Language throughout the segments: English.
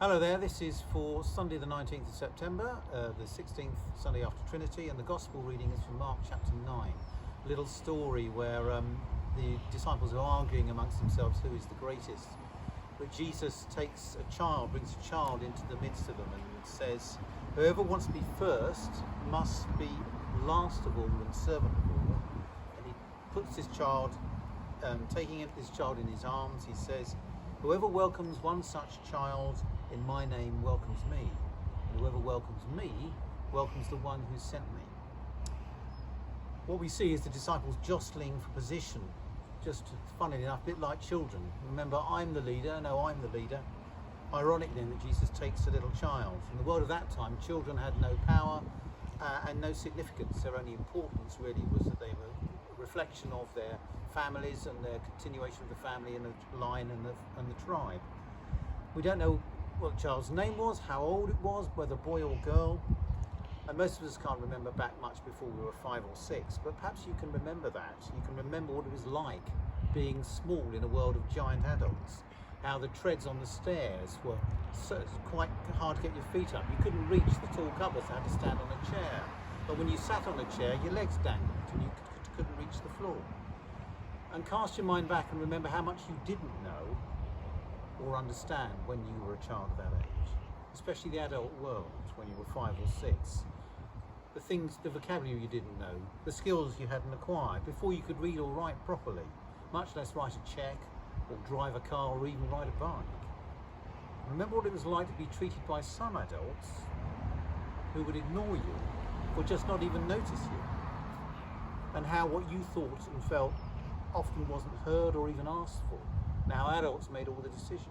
Hello there, this is for Sunday the 19th of September, the 16th Sunday after Trinity, and the Gospel reading is from Mark chapter 9. A little story where the disciples are arguing amongst themselves who is the greatest. But Jesus takes a child, brings a child into the midst of them and says, whoever wants to be first must be last of all and servant of all. And he puts this child, taking this child in his arms, he says, whoever welcomes one such child in my name welcomes me, and whoever welcomes me welcomes the one who sent me. What we see is the disciples jostling for position, just funnily enough, a bit like children. Remember, I'm the leader, no, I'm the leader. Ironic then that Jesus takes a little child. In the world of that time, children had no power and no significance. Their only importance really was that they were a reflection of their families and their continuation of the family and the line and the tribe. We don't know what the child's name was, how old it was, whether boy or girl, and most of us can't remember back much before we were 5 or 6, but perhaps you can remember that. You can remember what it was like being small in a world of giant adults, how the treads on the stairs were quite hard to get your feet up. You couldn't reach the tall cupboards, you had to stand on a chair, but when you sat on a chair your legs dangled and you couldn't reach the floor. And cast your mind back and remember how much you didn't know or understand when you were a child of that age, especially the adult world when you were 5 or 6. The things, the vocabulary you didn't know, the skills you hadn't acquired before you could read or write properly, much less write a cheque or drive a car or even ride a bike. Remember what it was like to be treated by some adults who would ignore you or just not even notice you, and how what you thought and felt often wasn't heard or even asked for. Now adults made all the decisions.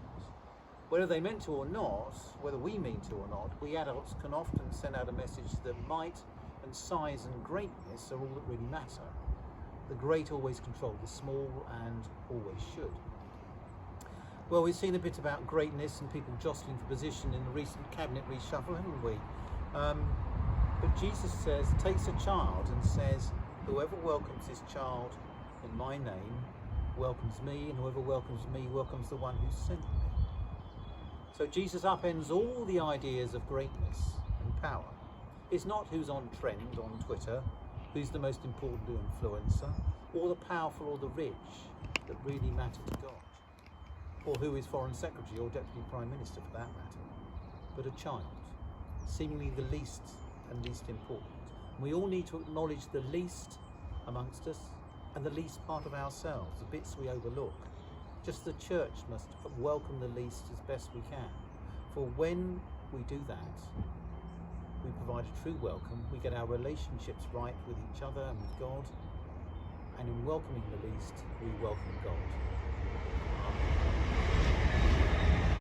Whether they meant to or not, whether we mean to or not, we adults can often send out a message that might and size and greatness are all that really matter. The great always control the small and always should. Well, we've seen a bit about greatness and people jostling for position in the recent cabinet reshuffle, haven't we? But Jesus takes a child and says, whoever welcomes this child in my name welcomes me, and whoever welcomes me welcomes the one who sent me. So Jesus upends all the ideas of greatness and power. It's not who's on trend on Twitter, who's the most important influencer, or the powerful or the rich that really matter to God, or who is Foreign Secretary or Deputy Prime Minister for that matter, but a child, seemingly the least and least important. And we all need to acknowledge the least amongst us and the least part of ourselves, the bits we overlook. Just the church must welcome the least as best we can. For when we do that, we provide a true welcome, we get our relationships right with each other and with God, and in welcoming the least, we welcome God.